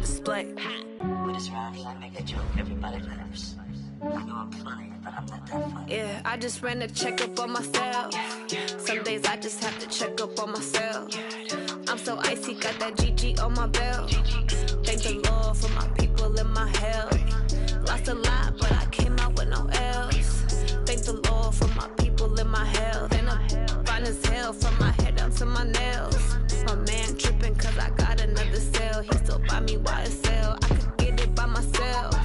display. We just around here, I make a joke, everybody laughs. I know I'm funny, but I'm not that funny. Yeah, I just ran a checkup on myself. Some days I just have to check up on myself. I'm so icy, got that GG on my belt. Thank the Lord for my people in my health. Lost a lot, but I came out with no else. Thank the Lord for my people in my health. And I'm fine as hell from my head down to my nails. My man tripping cause I got another sale. He still buy me YSL. I could get it by myself.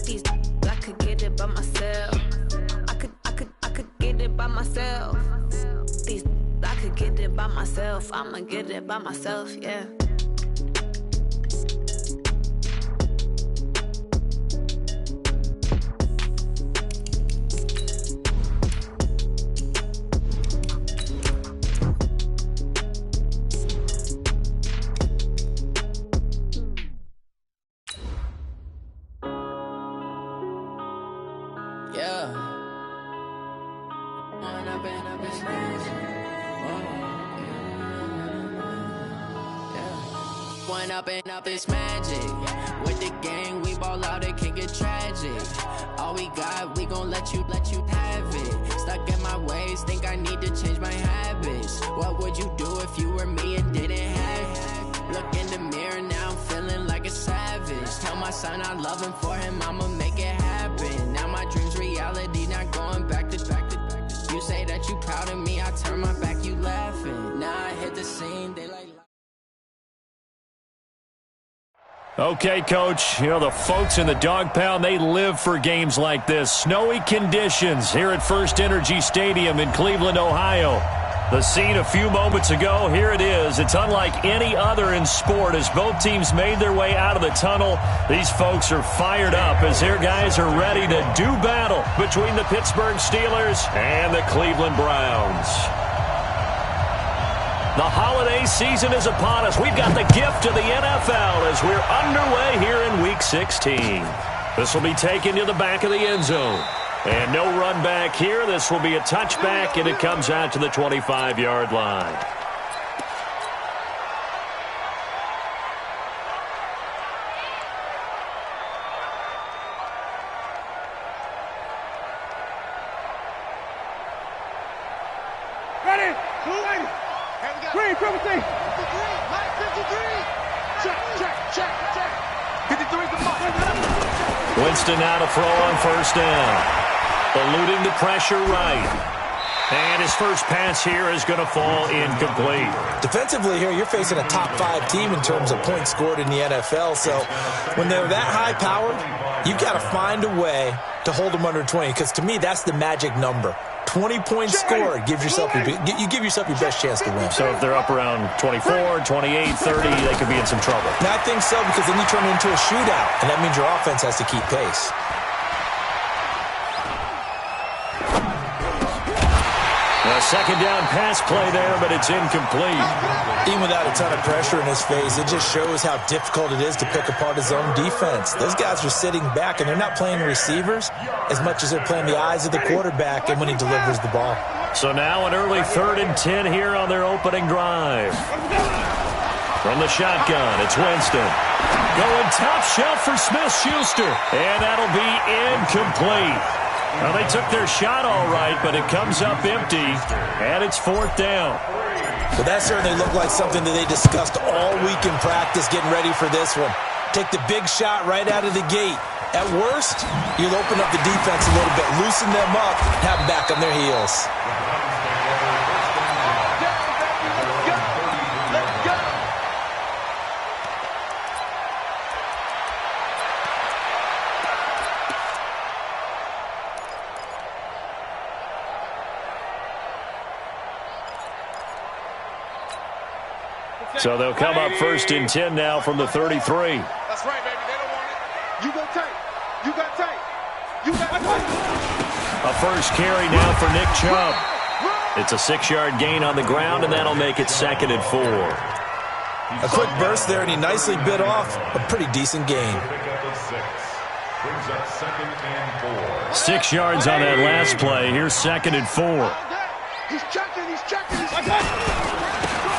These I could get it by myself. I could get it by myself. These I could get it by myself. I'ma get it by myself, yeah. Up this magic. With the gang, we ball out, it can get tragic. All we got, we gon' let you have it. Stuck in my ways, think I need to change my habits. What would you do if you were me and didn't have it? Look in the mirror, now I'm feeling like a savage. Tell my son I love him, for him I'ma make it happen. Now my dream's reality, not going back to. You say that you proud of me, I turn my back, you laughing. Now I hit the scene, they like. Okay, Coach, you know, the folks in the dog pound, they live for games like this. Snowy conditions here at First Energy Stadium in Cleveland, Ohio. The scene a few moments ago, here it is. It's unlike any other in sport as both teams made their way out of the tunnel. These folks are fired up as their guys are ready to do battle between the Pittsburgh Steelers and the Cleveland Browns. The holiday season is upon us. We've got the gift of the NFL as we're underway here in Week 16. This will be taken to the back of the end zone. And no run back here. This will be a touchback, and it comes out to the 25-yard line. Ready? Green, triple C. 53. Check. 53 is the mark. Winston now to throw on first down. Eluding the pressure right. And his first pass here is going to fall incomplete. Defensively here, you're facing a top-5 team in terms of points scored in the NFL. So when they're that high-powered, you've got to find a way to hold them under 20. Because to me, that's the magic number. 20 points scored, you give yourself your best chance to win. So if they're up around 24, 28, 30, they could be in some trouble. Now, I think so, because then you turn it into a shootout, and that means your offense has to keep pace. A second down pass play there, but it's incomplete. Even without a ton of pressure in his face, it just shows how difficult it is to pick apart his own defense. Those guys are sitting back, and they're not playing receivers as much as they're playing the eyes of the quarterback and when he delivers the ball. So now an early 3rd and 10 here on their opening drive. From the shotgun, it's Winston. Going top shelf for Smith-Schuster, and that'll be incomplete. Well, they took their shot all right, but it comes up empty, and it's 4th down. But that certainly looked like something that they discussed all week in practice getting ready for this one. Take the big shot right out of the gate. At worst, you'll open up the defense a little bit, loosen them up, have them back on their heels. So they'll come up 1st and 10 now from the 33. That's right, baby. They don't want it. You go tight. You got tight. You got tight. A first carry now for Nick Chubb. It's a 6-yard gain on the ground, and that'll make it 2nd and 4. A quick burst there, and he nicely bit off a pretty decent gain. 6 yards on that last play. Here's 2nd and 4. He's checking.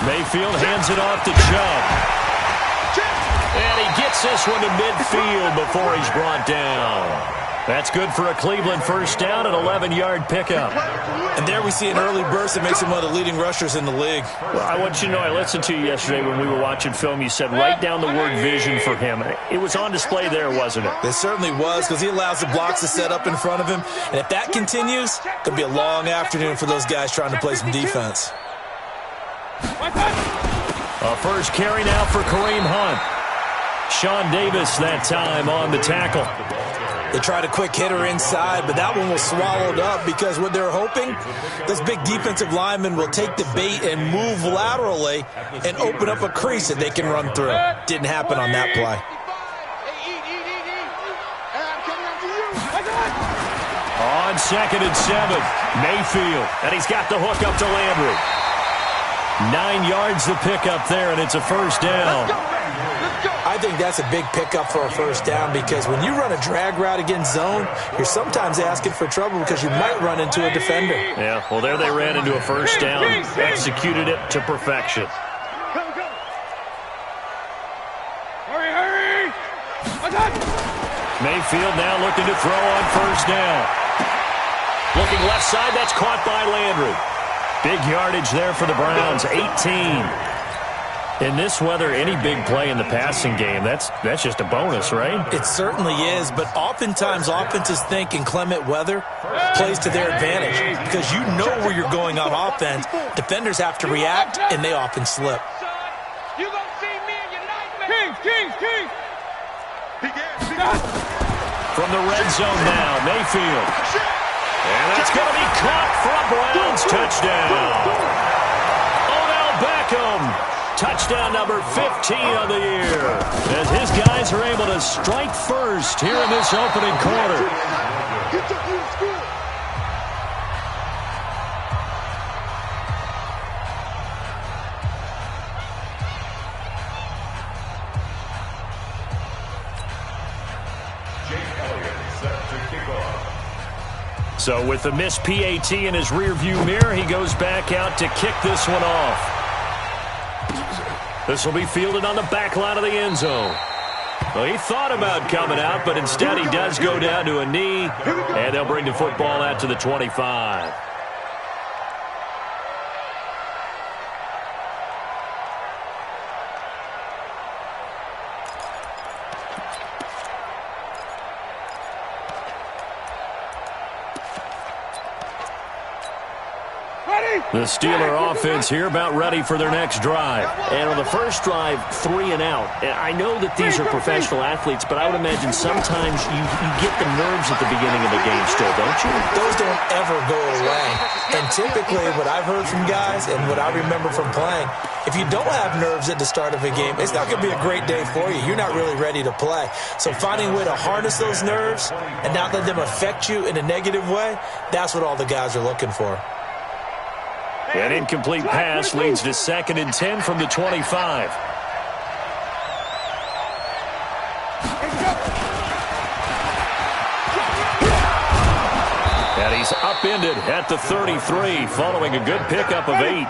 Mayfield hands it off to Chubb. And he gets this one to midfield before he's brought down. That's good for a Cleveland first down, an 11-yard pickup. And there we see an early burst that makes him one of the leading rushers in the league. Well, I want you to know, I listened to you yesterday when we were watching film. You said write down the word vision for him. It was on display there, wasn't it? It certainly was, because he allows the blocks to set up in front of him. And if that continues, it's going to be a long afternoon for those guys trying to play some defense. A first carry now for Kareem Hunt. Sean Davis that time on the tackle. They tried a quick hitter inside, but that one was swallowed up because what they're hoping, this big defensive lineman will take the bait and move laterally and open up a crease that they can run through. Didn't happen on that play. On 2nd and 7, Mayfield, and he's got the hook up to Landry. 9 yards to pick up there, and it's a first down. I think that's a big pickup for a first down because when you run a drag route against zone, you're sometimes asking for trouble because you might run into a defender. Yeah, well, there they ran into a first down, executed it to perfection. Hurry! Mayfield now looking to throw on first down. Looking left side, that's caught by Landry. Big yardage there for the Browns, 18. In this weather, any big play in the passing game, that's just a bonus, right? It certainly is, but oftentimes offenses think inclement weather plays to their advantage because you know where you're going on offense. Defenders have to react, and they often slip. You gonna see me in your nightmare. King! From the red zone now, Mayfield. And that's going to be caught for a Browns touchdown. Odell Beckham. Touchdown number 15 on the year. As his guys are able to strike first here in this opening quarter. So with the missed PAT in his rearview mirror, he goes back out to kick this one off. This will be fielded on the back line of the end zone. Well, he thought about coming out, but instead he does go down to a knee, and they'll bring the football out to the 25. The Steeler offense here about ready for their next drive. And on the first drive, 3 and out. And I know that these are professional athletes, but I would imagine sometimes you get the nerves at the beginning of the game still, don't you? Those don't ever go away. And typically what I've heard from guys and what I remember from playing, if you don't have nerves at the start of a game, it's not going to be a great day for you. You're not really ready to play. So finding a way to harness those nerves and not let them affect you in a negative way, that's what all the guys are looking for. An incomplete pass leads to 2nd and 10 from the 25. And he's upended at the 33 following a good pickup of 8.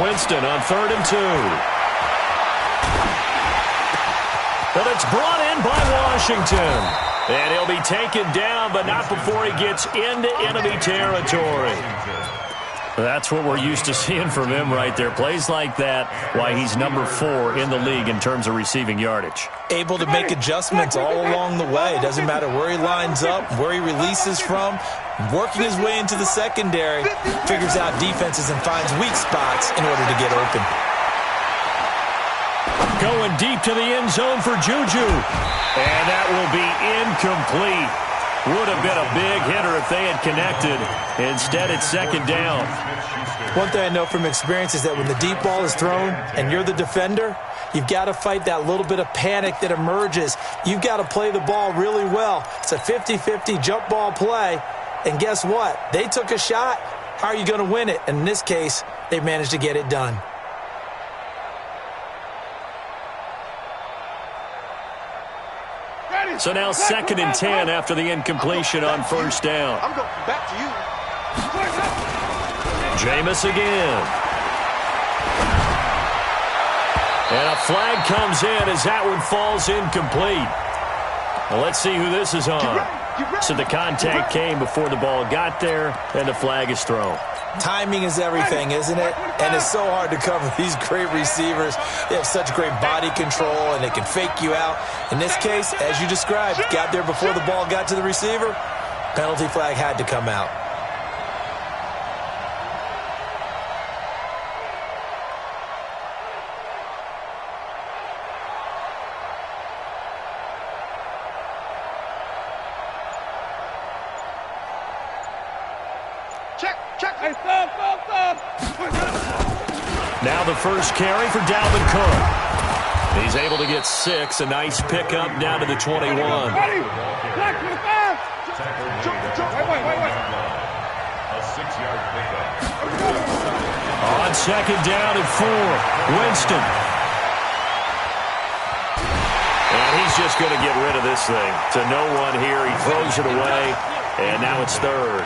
Winston on 3rd and 2. But it's brought in by Washington. And he'll be taken down, but not before he gets into enemy territory. That's what we're used to seeing from him right there. Plays like that, why he's number 4 in the league in terms of receiving yardage. Able to make adjustments all along the way. Doesn't matter where he lines up, where he releases from. Working his way into the secondary, figures out defenses and finds weak spots in order to get open. Going deep to the end zone for Juju. And that will be incomplete. Would have been a big hitter if they had connected. Instead, it's 2nd down. One thing I know from experience is that when the deep ball is thrown and you're the defender, you've got to fight that little bit of panic that emerges. You've got to play the ball really well. It's a 50-50 jump ball play. And guess what? They took a shot. How are you going to win it? And in this case, they managed to get it done. So now 2nd and 10 after the incompletion on 1st down. I'm going back to you. Jameis again. And a flag comes in as that one falls incomplete. Well, let's see who this is on. So the contact came before the ball got there, and the flag is thrown. Timing is everything, isn't it? And it's so hard to cover these great receivers. They have such great body control, and they can fake you out. In this case, as you described, got there before the ball got to the receiver. Penalty flag had to come out. Now the first carry for Dalvin Cook. He's able to get 6. A nice pickup down to the 21. On second down and 4, Winston. And he's just going to get rid of this thing. To no one here. He throws it away, and now it's 3rd.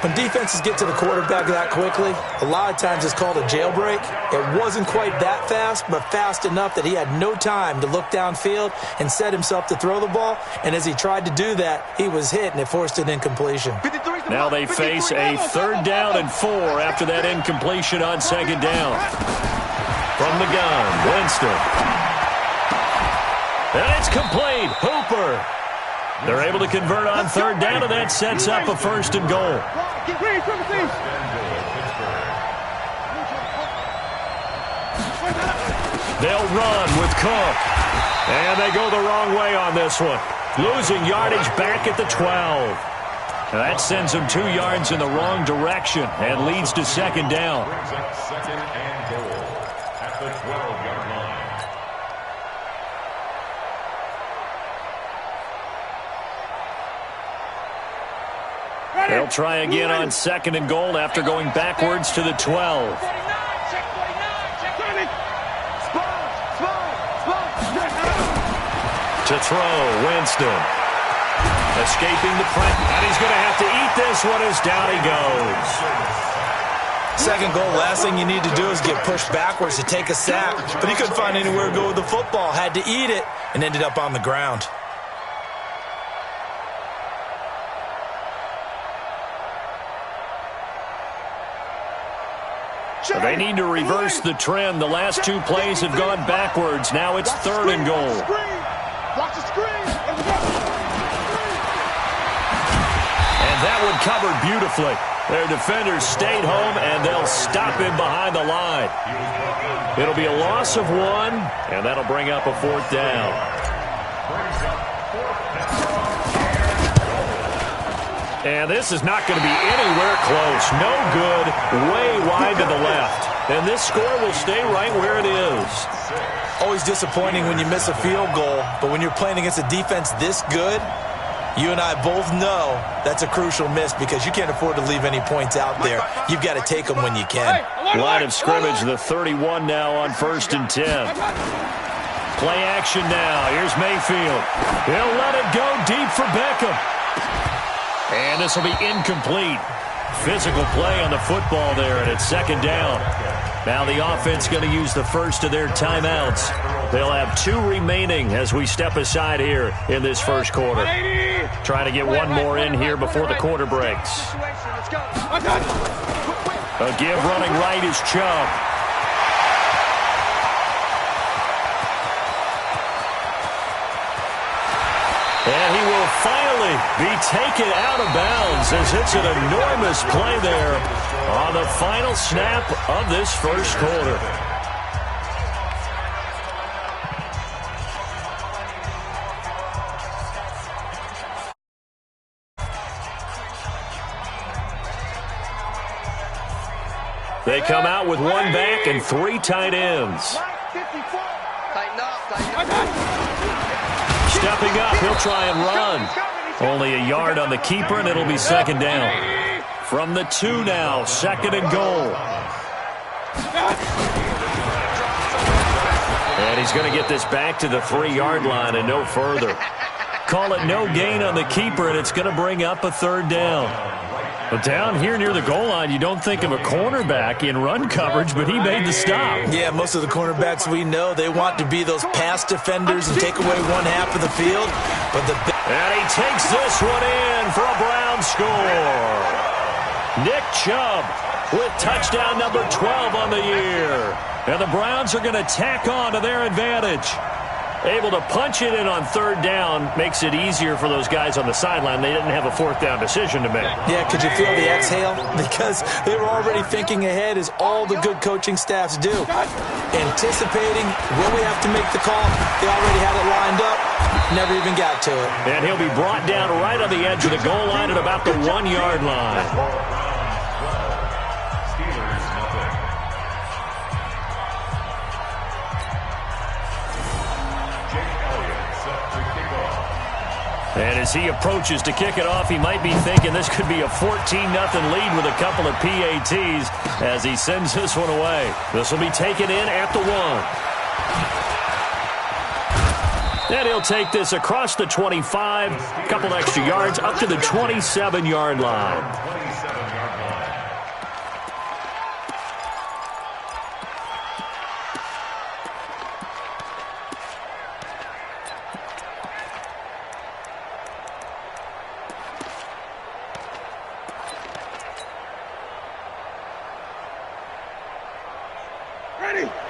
When defenses get to the quarterback that quickly, a lot of times it's called a jailbreak. It wasn't quite that fast, but fast enough that he had no time to look downfield and set himself to throw the ball. And as he tried to do that, he was hit, and it forced an incompletion. Now they face a 3rd down and 4 after that incompletion on second down. From the gun, Winston. And it's complete. Hooper. They're able to convert on 3rd down, and that sets up a 1st and goal. They'll run with Cook. And they go the wrong way on this one. Losing yardage back at the 12. And that sends them 2 yards in the wrong direction and leads to 2nd down. Second and goal at the 12-yard line. They'll try again on 2nd and goal after going backwards to the 12. To throw, Winston. Escaping the pressure. And he's going to have to eat this one as down he goes. 2nd goal, last thing you need to do is get pushed backwards to take a sack. But he couldn't find anywhere to go with the football. Had to eat it and ended up on the ground. They need to reverse the trend. The last 2 plays have gone backwards. Now it's 3rd and goal. Watch the screen. And that one covered beautifully. Their defenders stayed home, and they'll stop him behind the line. It'll be a loss of 1, and that'll bring up a 4th down. And this is not going to be anywhere close. No good. Way wide to the left. And this score will stay right where it is. Always disappointing when you miss a field goal, but when you're playing against a defense this good, you and I both know that's a crucial miss because you can't afford to leave any points out there. You've got to take them when you can. Line of scrimmage, the 31 now on 1st and 10. Play action now. Here's Mayfield. He'll let it go deep for Beckham. And this will be incomplete. Physical play on the football there, and it's 2nd down. Now the offense going to use the first of their timeouts. They'll have 2 remaining as we step aside here in this first quarter. Trying to get one more in here before the quarter breaks. A give running right is Chubb. And he will finally be taken out of bounds as it's an enormous play there on the final snap of this first quarter. They come out with 1 back and 3 tight ends. Stepping up, he'll try and run. Only a yard on the keeper, and it'll be 2nd down. From the 2 now, 2nd and goal. And he's going to get this back to the 3-yard line and no further. Call it no gain on the keeper, and it's going to bring up a 3rd down. But down here near the goal line, you don't think of a cornerback in run coverage, but he made the stop. Yeah, most of the cornerbacks we know, they want to be those pass defenders and take away one half of the field. And he takes this one in for a Brown score. Nick Chubb with touchdown number 12 on the year. And the Browns are going to tack on to their advantage. Able to punch it in on third down makes it easier for those guys on the sideline. They didn't have a fourth down decision to make. Yeah, could you feel the exhale? Because they were already thinking ahead, as all the good coaching staffs do. Anticipating, will we have to make the call? They already had it lined up. Never even got to it. And he'll be brought down right on the edge of the goal line at about the 1-yard line. And as he approaches to kick it off, he might be thinking this could be a 14-0 lead with a couple of PATs as he sends this one away. This will be taken in at the 1. And he'll take this across the 25, a couple extra yards, up to the 27-yard line.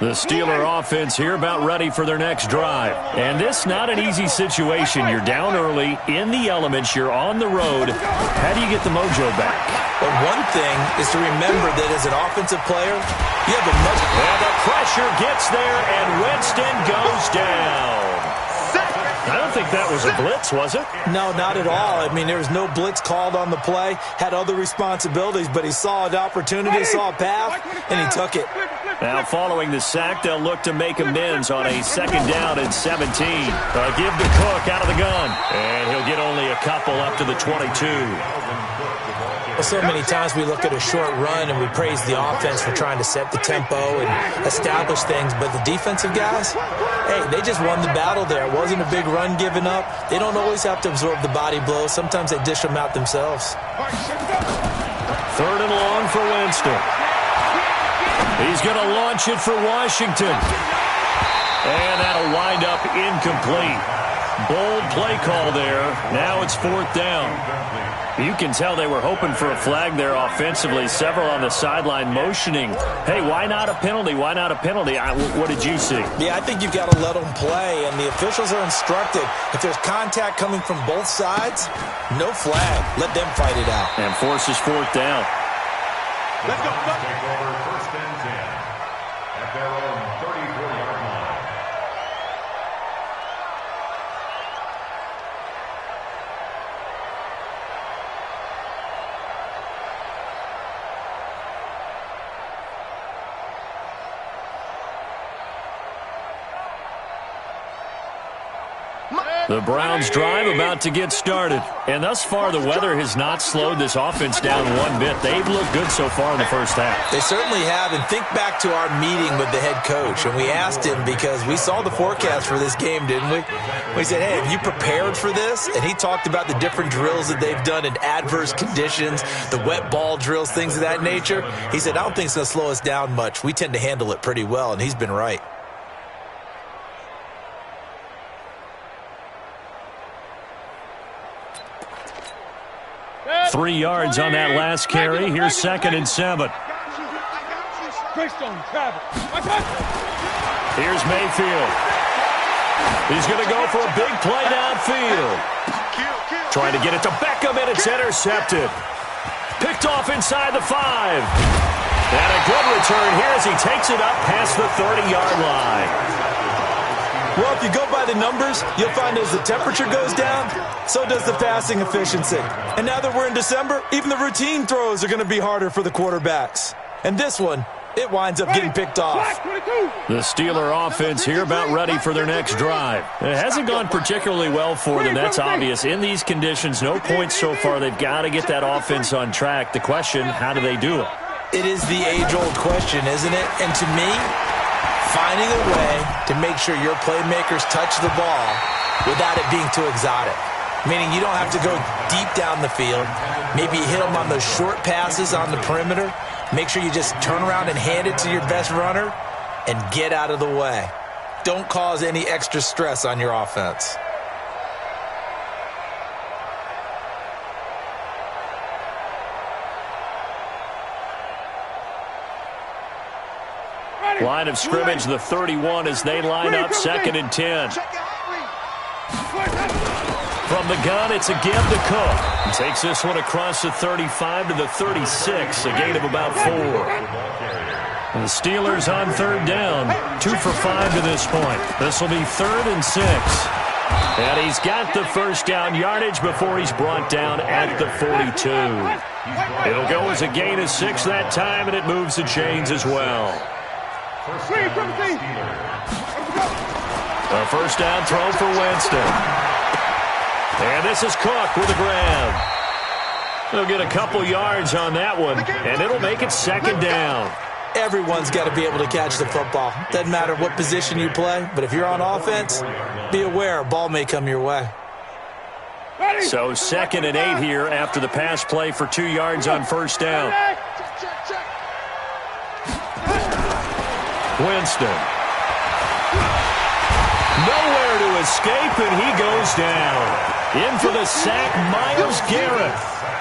The Steeler offense here about ready for their next drive. And this not an easy situation. You're down early, in the elements, you're on the road. How do you get the mojo back? Well, one thing is to remember that as an offensive player, you have a much... And the pressure gets there, and Winston goes down. I don't think that was a blitz, was it? No, not at all. I mean, there was no blitz called on the play. Had other responsibilities, but he saw an opportunity, saw a path, and he took it. Now, following the sack, they'll look to make amends on a 2nd down and 17. Give to Cook out of the gun. And he'll get only a couple up to the 22. Well, so many times we look at a short run and we praise the offense for trying to set the tempo and establish things, but the defensive guys, hey, they just won the battle there. It wasn't a big run given up. They don't always have to absorb the body blows. Sometimes they dish them out themselves. 3rd and long for Winston. He's going to launch it for Washington. And that'll wind up incomplete. Bold play call there. Now it's 4th down. You can tell they were hoping for a flag there offensively. Several on the sideline motioning. Hey, why not a penalty? Why not a penalty? What did you see? Yeah, I think you've got to let them play, and the officials are instructed. If there's contact coming from both sides, no flag. Let them fight it out. And forces 4th down. Let's go. Take over 1st and 10 at their own 34-yard line. The Browns drive about to get started. And thus far, the weather has not slowed this offense down one bit. They've looked good so far in the first half. They certainly have. And think back to our meeting with the head coach. And we asked him, because we saw the forecast for this game, didn't we? We said, hey, have you prepared for this? And he talked about the different drills that they've done in adverse conditions, the wet ball drills, things of that nature. He said, I don't think it's going to slow us down much. We tend to handle it pretty well. And he's been right. 3 yards on that last carry. Here's 2nd and 7. Here's Mayfield. He's going to go for a big play downfield. Trying to get it to Beckham, and it's intercepted. Picked off inside the 5. And a good return here as he takes it up past the 30-yard line. Well, if you go by the numbers, you'll find as the temperature goes down, so does the passing efficiency. And now that we're in December, even the routine throws are going to be harder for the quarterbacks. And this one, it winds up getting picked off. The Steeler offense here about ready for their next drive. It hasn't gone particularly well for them. That's obvious. In these conditions, no points so far. They've got to get that offense on track. The question, how do they do it? It is the age-old question, isn't it? And to me, finding a way to make sure your playmakers touch the ball without it being too exotic. meaning you don't have to go deep down the field. Maybe you hit them on those short passes on the perimeter. Make sure you just turn around and hand it to your best runner and get out of the way. Don't cause any extra stress on your offense. Line of scrimmage, the 31 as they line up, 2nd and 10. From the gun, it's a give to Cook. He takes this one across the 35 to the 36, a gain of about 4. The Steelers on 3rd down, 2 for 5 to this point. This will be 3rd and 6. And he's got the first down yardage before he's brought down at the 42. It'll go as a gain of 6 that time, and it moves the chains as well. A first down throw for Winston. And this is Cook with a grab. They'll get a couple yards on that one, and it'll make it 2nd down. Everyone's got to be able to catch the football. Doesn't matter what position you play, but if you're on offense, be aware a ball may come your way. So 2nd and 8 here after the pass play for 2 yards on first down. Winston. Nowhere to escape, and he goes down. In for the sack, Myles Garrett.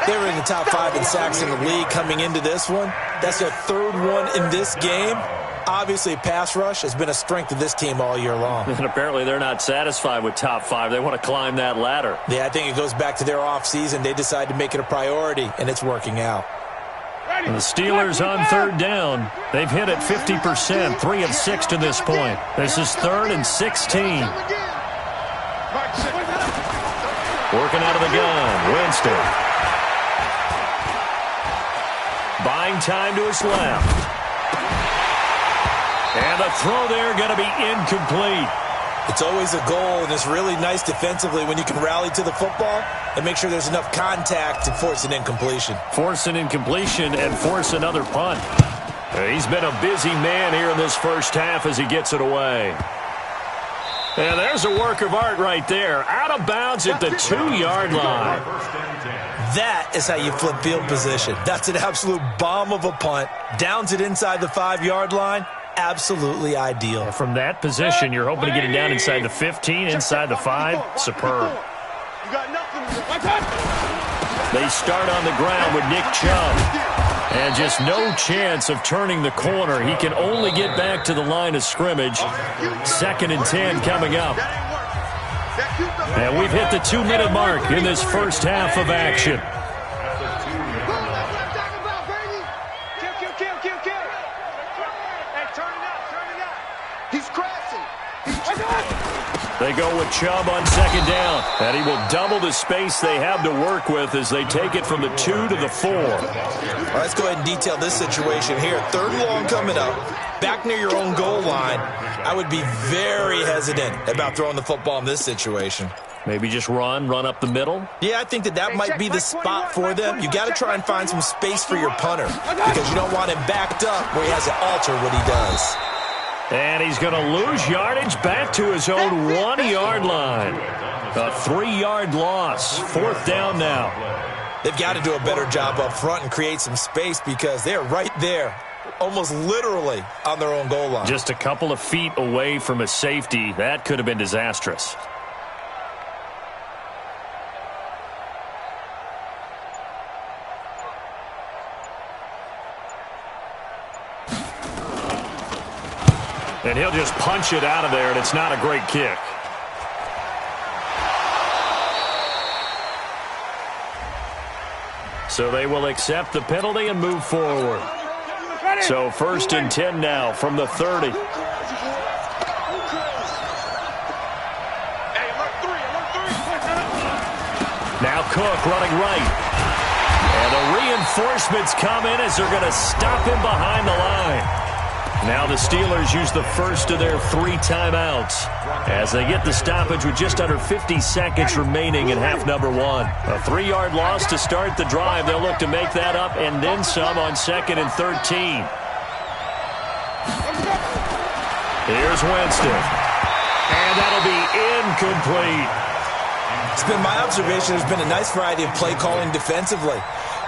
They were in the top 5 in sacks in the league coming into this one. That's their 3rd one in this game. Obviously, pass rush has been a strength of this team all year long. And apparently they're not satisfied with top 5. They want to climb that ladder. Yeah, I think it goes back to their offseason. They decided to make it a priority, and it's working out. And the Steelers on 3rd down. They've hit it 50%, 3 of 6 to this point. This is 3rd and 16. Working out of the gun, Winston. Buying time to his left. And the throw there going to be incomplete. It's always a goal, and it's really nice defensively when you can rally to the football and make sure there's enough contact to force an incompletion. Force an incompletion and force another punt. He's been a busy man here in this first half as he gets it away. And there's a work of art right there. Out of bounds at the 2-yard line. That is how you flip field position. That's an absolute bomb of a punt. Downs it inside the 5-yard line. Absolutely ideal. From that position, you're hoping to get it down inside the 15, inside the 5. Superb. They start on the ground with Nick Chubb. And just no chance of turning the corner. He can only get back to the line of scrimmage. 2nd and 10 coming up. And we've hit the 2-minute mark in this first half of action. They go with Chubb on 2nd down. And he will double the space they have to work with as they take it from the 2 to the 4. Well, let's go ahead and detail this situation here. 3rd and long coming up. Back near your own goal line. I would be very hesitant about throwing the football in this situation. Maybe just run up the middle? Yeah, I think that might be the spot for them. You got to try and find some space for your punter because you don't want him backed up where he has to alter what he does. And he's going to lose yardage back to his own 1-yard line. A 3-yard loss. 4th down now. They've got to do a better job up front and create some space because they're right there, almost literally on their own goal line. Just a couple of feet away from a safety. That could have been disastrous. And he'll just punch it out of there, and it's not a great kick. So they will accept the penalty and move forward. So 1st and 10 now from the 30. Now Cook running right. And the reinforcements come in as they're going to stop him behind the line. Now the Steelers use the first of their 3 timeouts as they get the stoppage with just under 50 seconds remaining in half number 1. A 3-yard loss to start the drive. They'll look to make that up and then some on 2nd and 13. Here's Winston. And that'll be incomplete. It's been my observation there's been a nice variety of play calling defensively.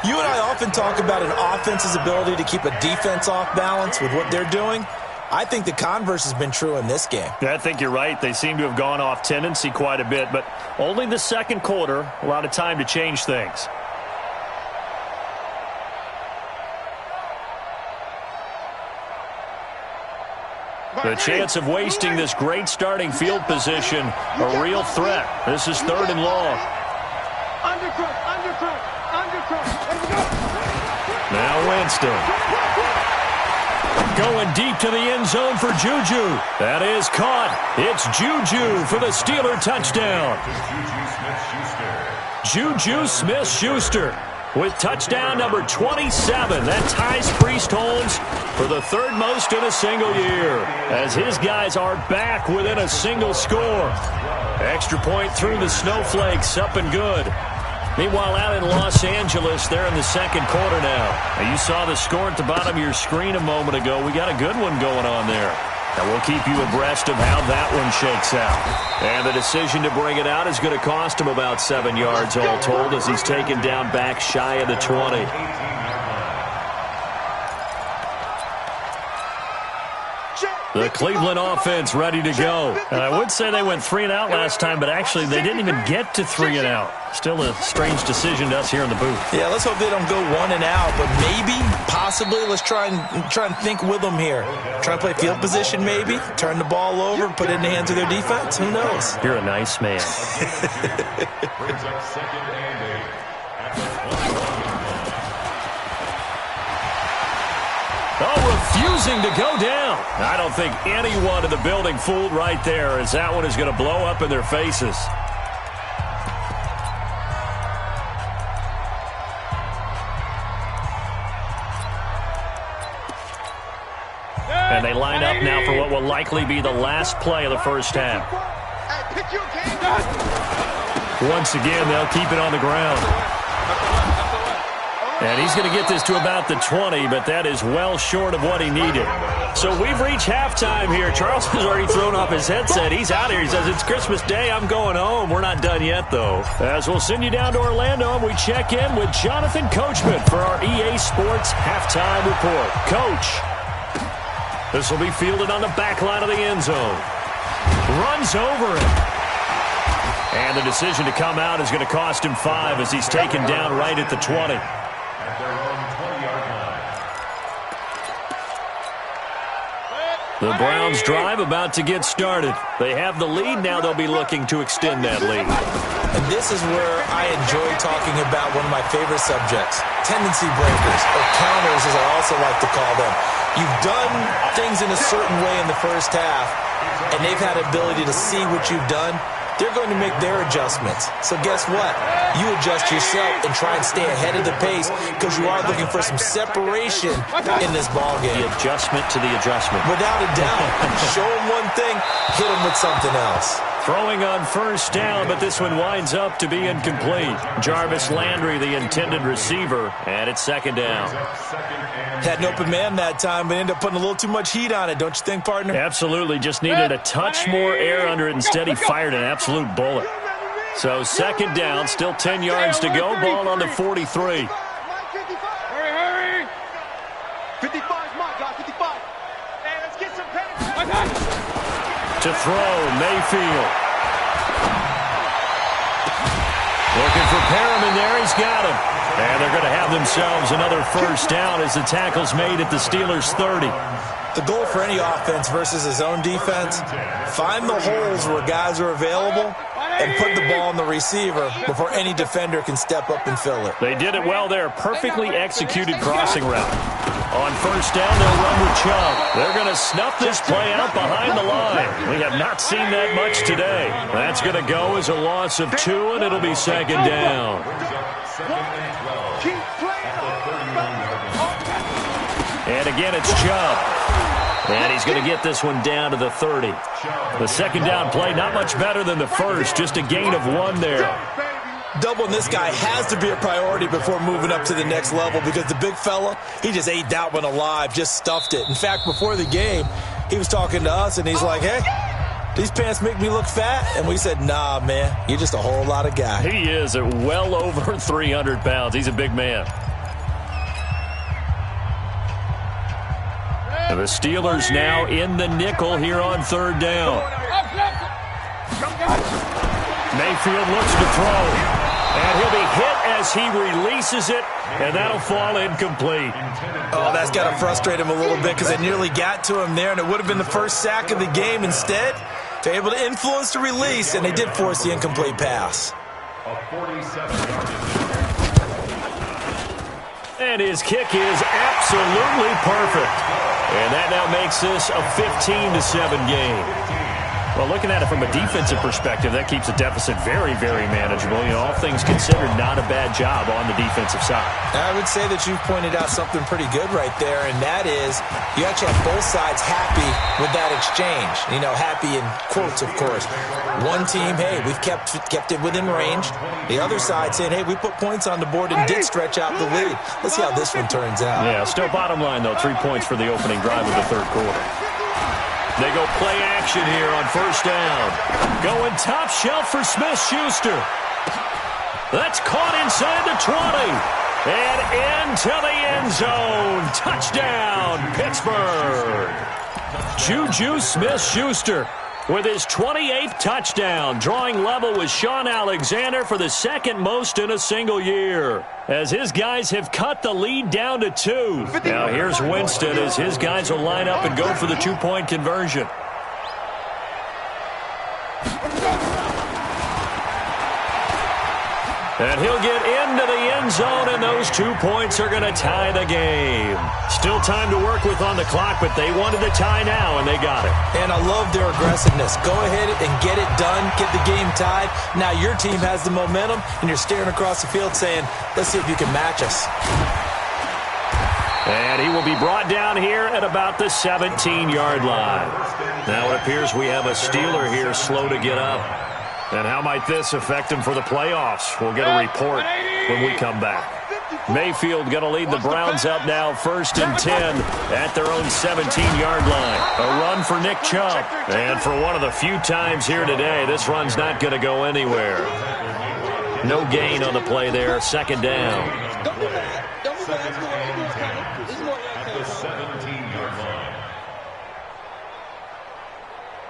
You and I often talk about an offense's ability to keep a defense off balance with what they're doing. I think the converse has been true in this game. Yeah, I think you're right. They seem to have gone off tendency quite a bit, but only the second quarter, a lot of time to change things. The chance of wasting this great starting field position, a real threat. This is 3rd and long. Now Winston. Going deep to the end zone for Juju. That is caught. It's Juju for the Steeler touchdown. Juju Smith-Schuster with touchdown number 27. That ties Priest Holmes for the 3rd most in a single year, as his guys are back within a single score. Extra point through the snowflakes, up and good. Meanwhile, out in Los Angeles, they're in the second quarter now. You saw the score at the bottom of your screen a moment ago. We got a good one going on there. And we'll keep you abreast of how that one shakes out. And the decision to bring it out is going to cost him about 7 yards all told, as he's taken down back shy of the 20. The Cleveland offense ready to go. And I would say they went 3 and out last time, but actually they didn't even get to 3 and out. Still a strange decision to us here in the booth. Yeah, let's hope they don't go 1 and out, but maybe, possibly, let's try and think with them here. Try and play field position maybe, turn the ball over, put it in the hands of their defense. Who knows? You're a nice man. Brings up 2nd and 8. Refusing to go down. I don't think anyone in the building fooled right there, as that one is going to blow up in their faces. And they line up now for what will likely be the last play of the first half. Once again, they'll keep it on the ground. And he's going to get this to about the 20, but that is well short of what he needed. So we've reached halftime here. Charles has already thrown off his headset. He's out here. He says, it's Christmas Day. I'm going home. We're not done yet, though. As we'll send you down to Orlando, and we check in with Jonathan Coachman for our EA Sports Halftime Report. Coach, this will be fielded on the back line of the end zone. Runs over it. And the decision to come out is going to cost him 5 as he's taken down right at the 20. The Browns drive about to get started. They have the lead. Now they'll be looking to extend that lead. And this is where I enjoy talking about one of my favorite subjects, tendency breakers, or counters as I also like to call them. You've done things in a certain way in the first half, and they've had the ability to see what you've done. They're going to make their adjustments. So guess what? You adjust yourself and try and stay ahead of the pace because you are looking for some separation in this ballgame. The adjustment to the adjustment. Without a doubt. Show them one thing, hit them with something else. Throwing on first down, but this one winds up to be incomplete. Jarvis Landry, the intended receiver, and it's 2nd down. Had an open man that time, but ended up putting a little too much heat on it, don't you think, partner? Absolutely. Just needed a touch more air under it. Instead, he fired an absolute bullet. So 2nd down, still 10 yards to go. Ball on the 43. Hurry! 55, Mike, guys, 55. Hey, let's get some penalties. To throw, Mayfield. Looking for Perriman there. He's got him. And they're going to have themselves another first down as the tackle's made at the Steelers' 30. The goal for any offense versus his own defense, find the holes where guys are available and put the ball on the receiver before any defender can step up and fill it. They did it well there. Perfectly executed crossing route. On first down, they'll run with Chubb. They're going to snuff this play out behind the line. We have not seen that much today. That's going to go as a loss of 2, and it'll be 2nd down. And again, it's Chubb. And he's going to get this one down to the 30. The 2nd down play, not much better than the first. Just a gain of 1 there. Doubling this guy has to be a priority before moving up to the next level because the big fella, he just ate that one alive, just stuffed it. In fact, before the game, he was talking to us, and he's like, hey, these pants make me look fat. And we said, nah, man, you're just a whole lot of guy. He is at well over 300 pounds. He's a big man. And the Steelers now in the nickel here on third down. Mayfield looks to throw. And he'll be hit as he releases it, and that'll fall incomplete. Oh, that's got to frustrate him a little bit because it nearly got to him there, and it would have been the first sack of the game. Instead, they're able to influence the release, and they did force the incomplete pass. And his kick is absolutely perfect. And that now makes this a 15-7 game. Well, looking at it from a defensive perspective, that keeps the deficit very, very manageable. You know, all things considered, not a bad job on the defensive side. I would say that you've pointed out something pretty good right there, and that is you actually have both sides happy with that exchange. You know, happy in quotes, of course. One team, hey, we've kept it within range. The other side saying, hey, we put points on the board and did stretch out the lead. Let's see how this one turns out. Yeah, still bottom line, though, 3 points for the opening drive of the third quarter. They go play action here on first down. Going top shelf for Smith-Schuster. That's caught inside the 20. And into the end zone. Touchdown, Pittsburgh. Juju Smith-Schuster with his 28th touchdown, drawing level with Sean Alexander for the second most in a single year, as his guys have cut the lead down to 2. Now here's Winston as his guys will line up and go for the 2-point conversion. And he'll get into the end zone, and those 2 points are going to tie the game. Still time to work with on the clock, but they wanted the tie now, and they got it. And I love their aggressiveness. Go ahead and get it done, get the game tied. Now your team has the momentum, and you're staring across the field saying, let's see if you can match us. And he will be brought down here at about the 17-yard line. Now it appears we have a Steeler here slow to get up. And how might this affect him for the playoffs? We'll get a report when we come back. Mayfield going to lead the Browns up now, 1st and 10 at their own 17-yard line. A run for Nick Chubb. And for one of the few times here today, this run's not going to go anywhere. No gain on the play there, 2nd down.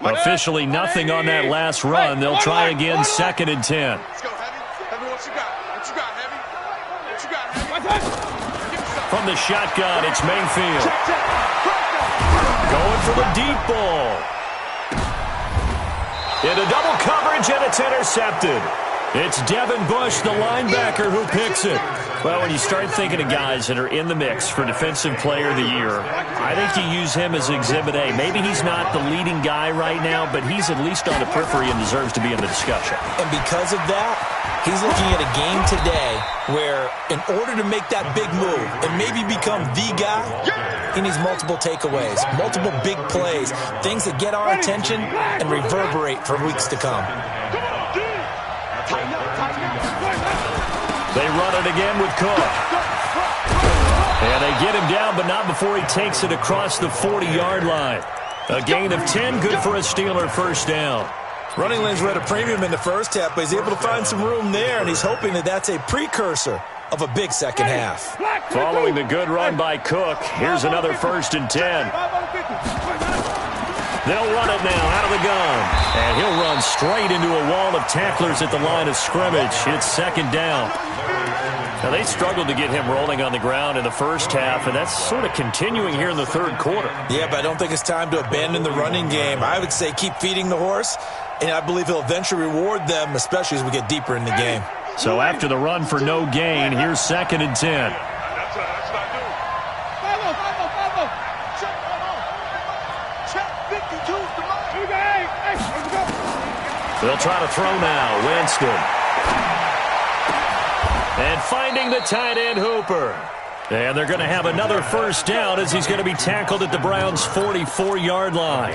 Officially nothing on that last run. They'll try again, 2nd and 10. From the shotgun, it's Mayfield. Going for the deep ball. Into double coverage, and it's intercepted. It's Devin Bush, the linebacker, who picks it. Well, when you start thinking of guys that are in the mix for Defensive Player of the Year, I think you use him as Exhibit A. Maybe he's not the leading guy right now, but he's at least on the periphery and deserves to be in the discussion. And because of that, he's looking at a game today where in order to make that big move and maybe become the guy, he needs multiple takeaways, multiple big plays, things that get our attention and reverberate for weeks to come. They run it again with Cook. And they get him down, but not before he takes it across the 40-yard line. A gain of 10, good for a Steeler 1st down. Running lanes were at a premium in the first half, but he's able to find some room there, and he's hoping that that's a precursor of a big second half. Following the good run by Cook, here's another 1st and 10. They'll run it now out of the gun. And he'll run straight into a wall of tacklers at the line of scrimmage. It's 2nd down. Now, they struggled to get him rolling on the ground in the first half, and that's sort of continuing here in the third quarter. Yeah, but I don't think it's time to abandon the running game. I would say keep feeding the horse, and I believe he'll eventually reward them, especially as we get deeper in the game. So after the run for no gain, here's 2nd and 10. They'll try to throw now. Winston. And finding the tight end, Hooper. And they're going to have another 1st down as he's going to be tackled at the Browns' 44-yard line.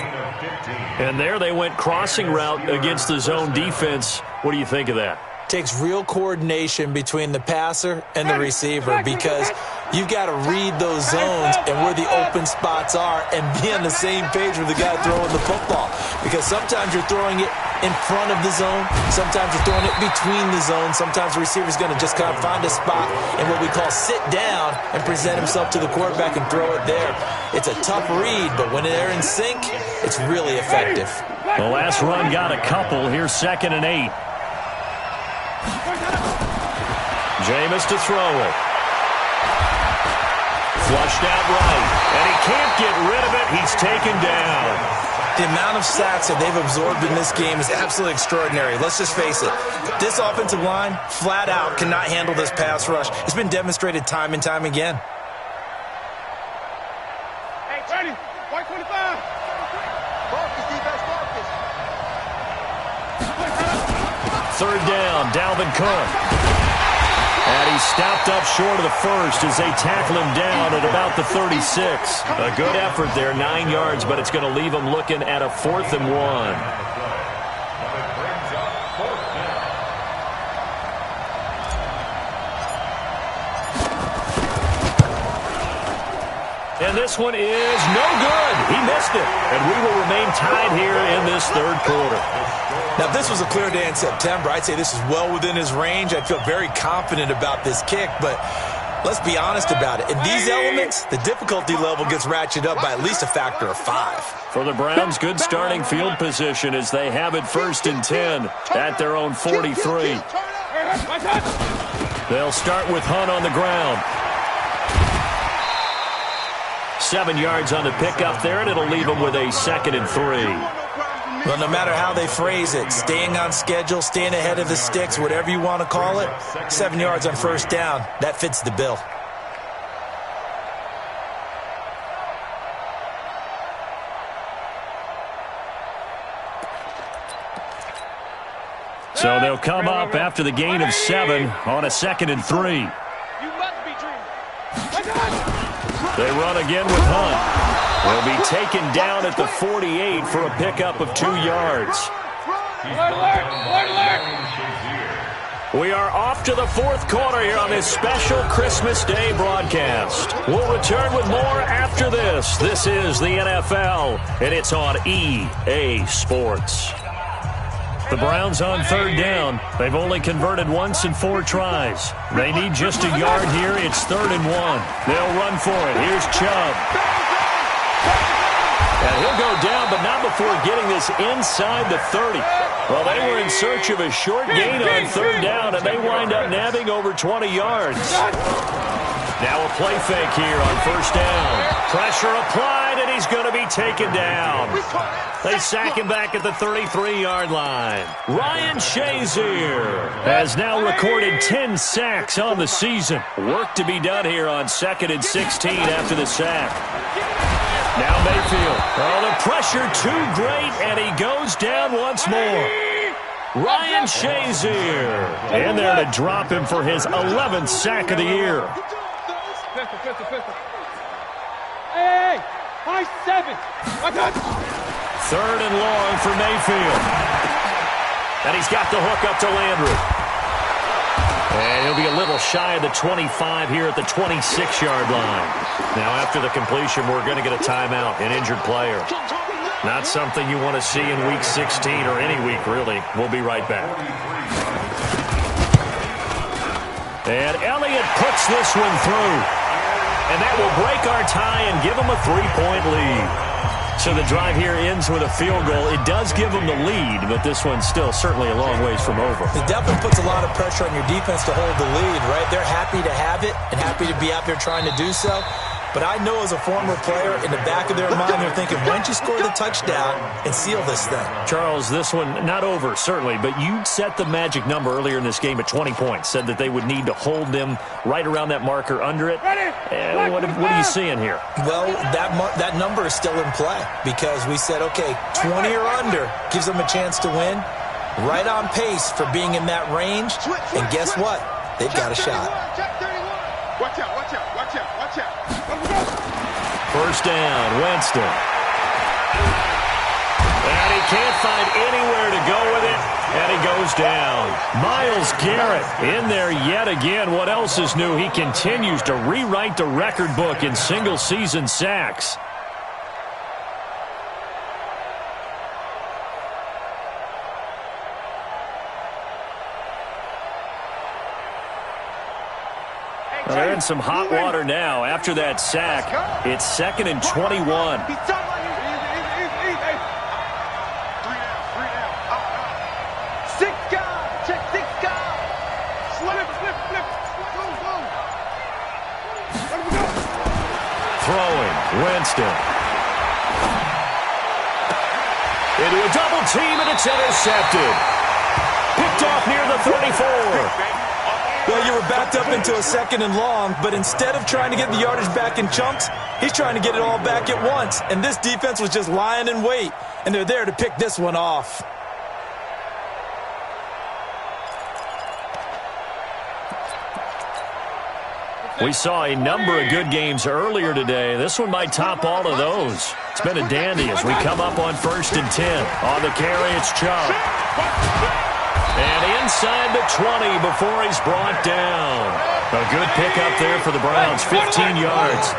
And there they went crossing route against the zone defense. What do you think of that? takes real coordination between the passer and the receiver because you've got to read those zones and where the open spots are and be on the same page with the guy throwing the football. Because sometimes you're throwing it in front of the zone. Sometimes you're throwing it between the zones. Sometimes the receiver's going to just kind of find a spot and what we call sit down and present himself to the quarterback and throw it there. It's a tough read, but when they're in sync, it's really effective. The last run got a couple. Here's 2nd and 8. Jameis to throw it. Flushed out right, and he can't get rid of it. He's taken down. The amount of sacks that they've absorbed in this game is absolutely extraordinary. Let's just face it. This offensive line, flat out, cannot handle this pass rush. It's been demonstrated time and time again. Hey, Tony, white 25. Focus, defense, focus. 3rd down, Dalvin Cook. And he's stopped up short of the first as they tackle him down at about the 36. A good effort there, 9 yards, but it's going to leave him looking at a 4th and 1. And this one is no good. He missed it. And we will remain tied here in this 3rd quarter. Now, if this was a clear day in September, I'd say this is well within his range. I'd feel very confident about this kick, but let's be honest about it. In these elements, the difficulty level gets ratcheted up by at least a factor of 5. For the Browns, good starting field position as they have it 1st and 10 at their own 43. They'll start with Hunt on the ground. 7 yards on the pickup there, and it'll leave them with a 2nd and 3. Well, no matter how they phrase it, staying on schedule, staying ahead of the sticks, whatever you want to call it, 7 yards on 1st down, that fits the bill. So they'll come up after the gain of 7 on a 2nd and 3. You must be dreaming. They run again with Hunt. They'll be taken down at the 48 for a pickup of 2 yards. We are off to the 4th quarter here on this special Christmas Day broadcast. We'll return with more after this. This is the NFL, and it's on EA Sports. The Browns on 3rd down. They've only converted once in 4 tries. They need just a yard here. It's 3rd and 1. They'll run for it. Here's Chubb. And he'll go down, but not before getting this inside the 30. Well, they were in search of a short gain on 3rd down, and they wind up nabbing over 20 yards. Now a play fake here on 1st down. Pressure applied, and he's going to be taken down. They sack him back at the 33-yard line. Ryan Shazier has now recorded 10 sacks on the season. Work to be done here on 2nd and 16 after the sack. Now Mayfield. Oh, the pressure too great, and he goes down once more. Ryan Shazier in there to drop him for his 11th sack of the year. Hey, high 7. 3rd and long for Mayfield. And he's got the hook up to Landry. And he'll be a little shy of the 25 here at the 26-yard line. Now, after the completion, we're going to get a timeout, an injured player. Not something you want to see in Week 16 or any week, really. We'll be right back. And Elliott puts this one through. And that will break our tie and give them a 3-point lead. So the drive here ends with a field goal. It does give them the lead, but this one's still certainly a long ways from over. It definitely puts a lot of pressure on your defense to hold the lead, right? They're happy to have it and happy to be out there trying to do so. But I know as a former player, in the back of their mind, they're thinking, why don't you score the touchdown and seal this thing? Charles, this one not over, certainly, but you set the magic number earlier in this game at 20 points, said that they would need to hold them right around that marker under it. What are you seeing here? Well, that number is still in play because we said, okay, 20 or under gives them a chance to win. Right on pace for being in that range. And guess what? They've got a shot. Watch out, watch out, watch out, watch out. 1st down, Winston. And he can't find anywhere to go with it. And he goes down. Myles Garrett in there yet again. What else is new? He continues to rewrite the record book in single-season sacks. Well, they're in some hot water now. After that sack, it's 2nd and 21. Throwing, Winston. Into a double team, and it's intercepted. Picked off near the 34. Well, you were backed up into a 2nd and long, but instead of trying to get the yardage back in chunks, he's trying to get it all back at once. And this defense was just lying in wait, and they're there to pick this one off. We saw a number of good games earlier today. This one might top all of those. It's been a dandy as we come up on 1st and 10. On the carry, it's Chubb. And inside the 20 before he's brought down. A good pickup there for the Browns, 15 yards.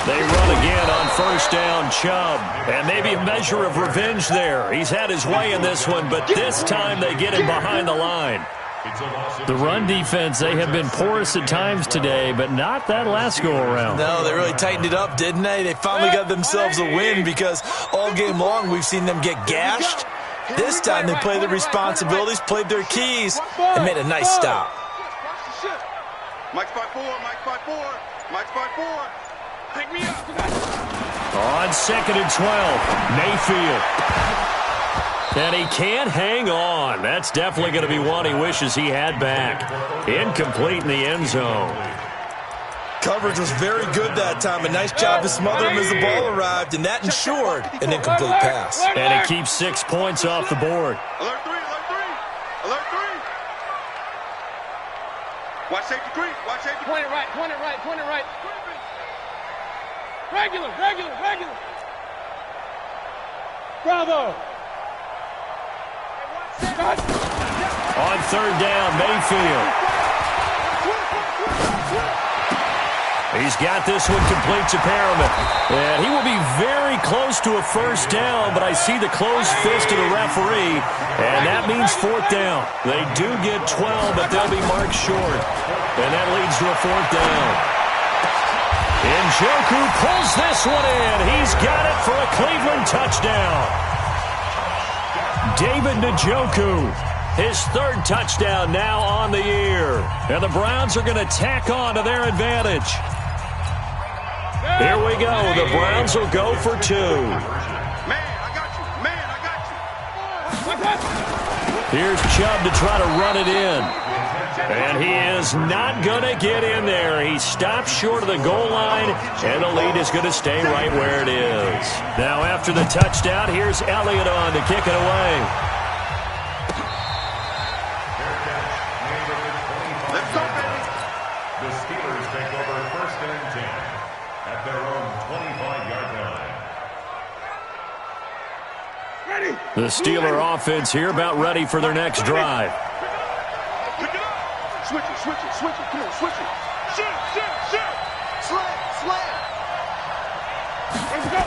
They run again on 1st down, Chubb. And maybe a measure of revenge there. He's had his way in this one, but this time they get him behind the line. The run defense, they have been porous at times today, but not that last go-around. No, they really tightened it up, didn't they? They finally got themselves a win because all game long we've seen them get gashed. This time they played their responsibilities, played their keys, and made a nice stop. Mike's 5-4, Mike's 5-4, Mike's 5-4. Pick me up. On 2nd and 12, Mayfield. And he can't hang on. That's definitely going to be one he wishes he had back. Incomplete in the end zone. Coverage was very good that time. A nice job to smother him as the ball arrived, and that ensured an incomplete pass. And it keeps 6 points off the board. Alert 3, alert 3, alert 3. Watch safety creep, watch safety creep. Point it right, point it right, point it right. Regular, regular, regular. Bravo. On 3rd down, Mayfield. He's got this one complete to Perriman. And he will be very close to a 1st down, but I see the closed fist of the referee, and that means 4th down. They do get 12, but they'll be marked short. And that leads to a 4th down. Njoku pulls this one in. He's got it for a Cleveland touchdown. David Njoku, his 3rd touchdown now on the year. And the Browns are going to tack on to their advantage. Here we go. The Browns will go for 2. Man, I got you. Man, I got you. Here's Chubb to try to run it in. And he is not going to get in there. He stops short of the goal line, and the lead is going to stay right where it is. Now after the touchdown, here's Elliott on to kick it away. Let's go, baby. The Steelers take over 1st and 10 at their own 25-yard line. Ready. The Steeler offense here about ready for their next drive. Pick it up. Switch it, switch it, switch it. Come on, switch it. Shoot, shoot, shoot. Slam, slam. Let's go.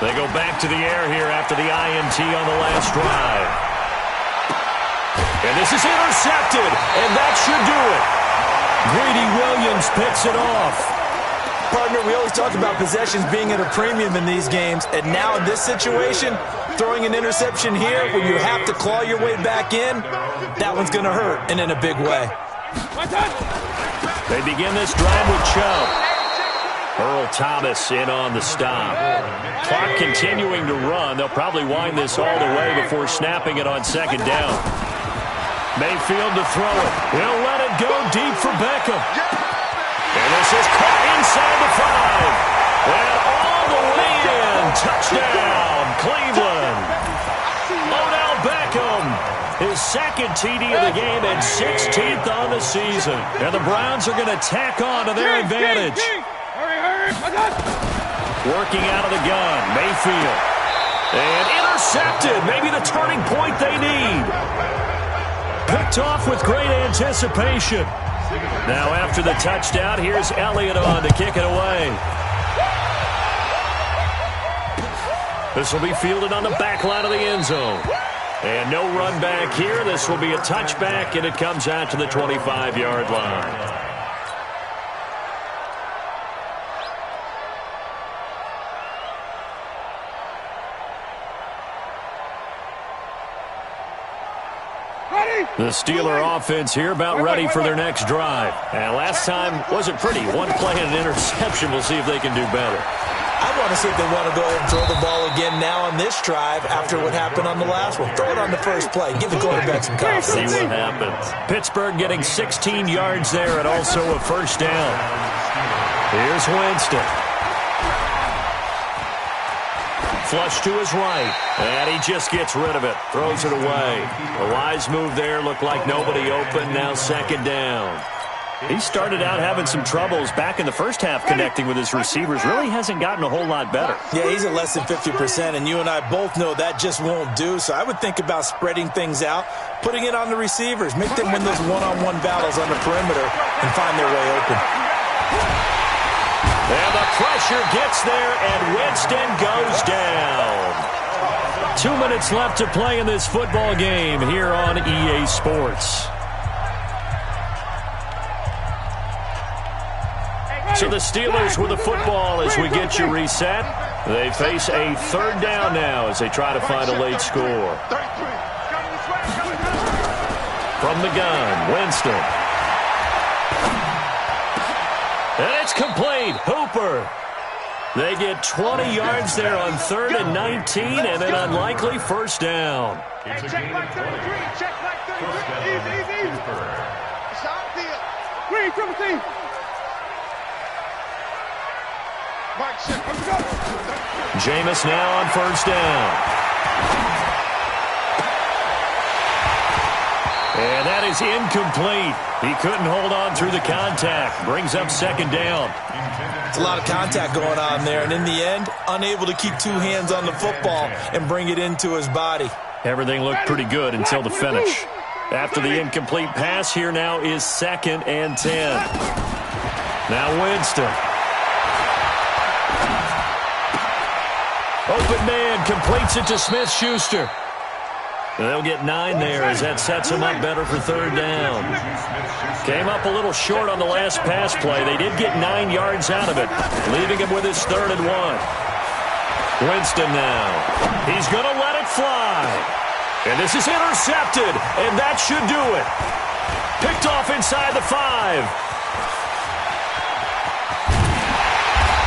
They go back to the air here after the INT on the last drive. And this is intercepted, and that should do it. Greedy Williams picks it off. Partner, we always talk about possessions being at a premium in these games, and now in this situation, throwing an interception here when you have to claw your way back in, that one's going to hurt, and in a big way. They begin this drive with Chubb. Earl Thomas in on the stop. Clock continuing to run. They'll probably wind this all the way before snapping it on 2nd down. Mayfield to throw it. He'll let it go deep for Beckham. And this is caught inside the 5. And all the way in. Touchdown, Cleveland. Odell Beckham. His 2nd TD of the game and 16th on the season. And the Browns are going to tack on to their advantage. Working out of the gun, Mayfield. And intercepted, maybe the turning point they need. Picked off with great anticipation. Now after the touchdown, here's Elliott on to kick it away. This will be fielded on the back line of the end zone. And no run back here. This will be a touchback, and it comes out to the 25-yard line. The Steeler offense here about ready for their next drive. And last time wasn't pretty. One play and an interception. We'll see if they can do better. I want to see if they want to go ahead and throw the ball again now on this drive after what happened on the last one. Throw it on the first play. Give the quarterback some confidence. See what happens. Pittsburgh getting 16 yards there and also a first down. Here's Winston. Flush to his right, and he just gets rid of it. Throws it away. A wise move there. Looked like nobody open. Now second down. He started out having some troubles back in the first half connecting with his receivers. Really hasn't gotten a whole lot better. Yeah, he's at less than 50%, and you and I both know that just won't do. So I would think about spreading things out, putting it on the receivers, make them win those one-on-one battles on the perimeter and find their way open. And the pressure gets there, and Winston goes down. 2 minutes left to play in this football game here on EA Sports. So the Steelers with the football as we get you reset. They face a third down now as they try to find a late score. From the gun, Winston. And it's complete. Hooper. They get 20 yards there on 3rd and 19 and an unlikely first down. Hey, check back 33. Check back 33. Easy. Shot field. Green, triple team. Mike, check. Let's go. Jameis now on first down. And that is incomplete. He couldn't hold on through the contact. Brings up second down. It's a lot of contact going on there, and in the end, unable to keep two hands on the football and bring it into his body. Everything looked pretty good until the finish. After the incomplete pass, here now is 2nd and 10. Now Winston. Open man completes it to Smith-Schuster. They'll get 9 there as that sets him up better for third down. Came up a little short on the last pass play. They did get 9 yards out of it, leaving him with his 3rd and 1. Winston now. He's going to let it fly. And this is intercepted, and that should do it. Picked off inside the 5.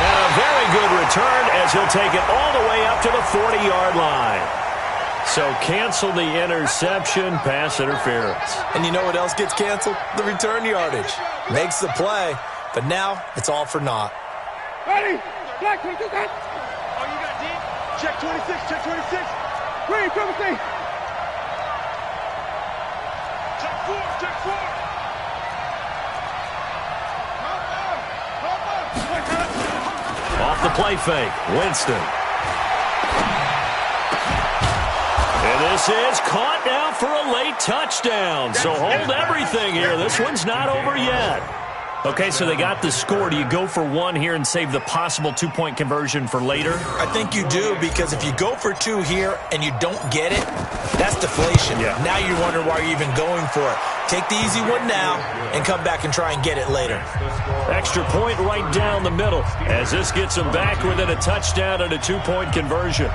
And a very good return as he'll take it all the way up to the 40-yard line. So cancel the interception, pass interference. And you know what else gets canceled? The return yardage. Makes the play, but now it's all for naught. Ready? Black 22. Oh, you got D? Check 26. Check 26. Green, triple team. Check 4. Check 4. Off the play fake, Winston. And this is caught now for a late touchdown. So hold everything here. This one's not over yet. Okay, so they got the score. Do you go for 1 here and save the possible 2-point conversion for later? I think you do, because if you go for 2 here and you don't get it, that's deflation. Yeah. Now you're wondering why you're even going for it. Take the easy one now and come back and try and get it later. Extra point right down the middle as this gets them back within a touchdown and a 2-point conversion.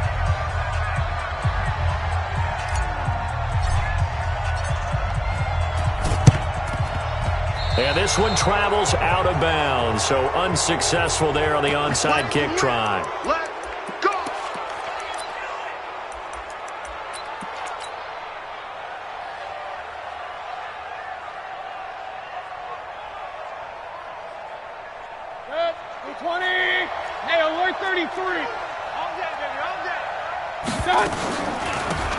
And this one travels out of bounds, so unsuccessful there on the onside kick try. Let go. Good. 20. Hey, alert 33. All day, baby. All day. Done.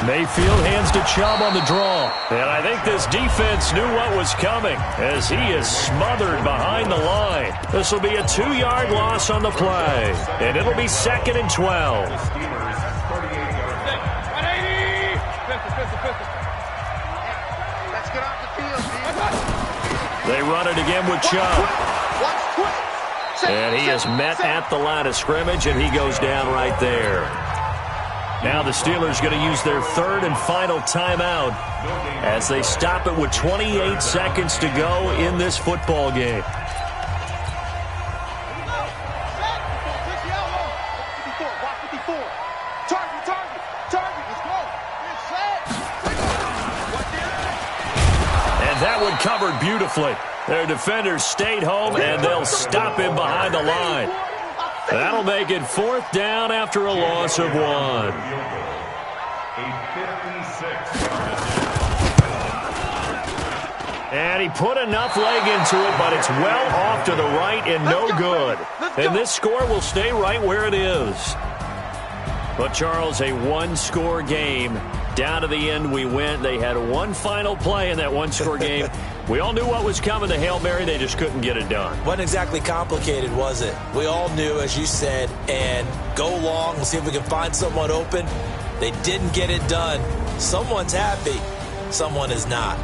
Mayfield hands to Chubb on the draw. And I think this defense knew what was coming as he is smothered behind the line. This will be a 2-yard loss on the play. And it'll be 2nd and 12. Let's get off the field, Steve. They run it again with Chubb. And he is met at the line of scrimmage, and he goes down right there. Now the Steelers going to use their 3rd and final timeout as they stop it with 28 seconds to go in this football game. And that one covered beautifully. Their defenders stayed home, and they'll stop him behind the line. That'll make it 4th down after a loss of 1. And he put enough leg into it, but it's well off to the right and no good. And this score will stay right where it is. But, Charles, a one-score game. Down to the end we went. They had one final play in that one-score game. We all knew what was coming, the Hail Mary. They just couldn't get it done. Wasn't exactly complicated, was it? We all knew, as you said, and go long. We'll see if we can find someone open. They didn't get it done. Someone's happy. Someone is not.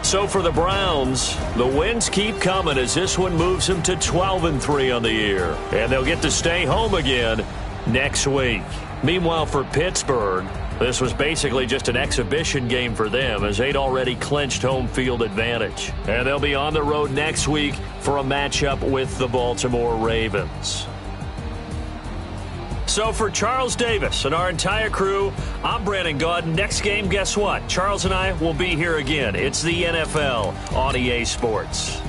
So for the Browns, the wins keep coming as this one moves them to 12-3 on the year. And they'll get to stay home again next week. Meanwhile, for Pittsburgh, this was basically just an exhibition game for them as they'd already clinched home field advantage. And they'll be on the road next week for a matchup with the Baltimore Ravens. So for Charles Davis and our entire crew, I'm Brandon Gaud. Next game, guess what? Charles and I will be here again. It's the NFL on EA Sports.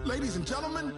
Ladies and gentlemen,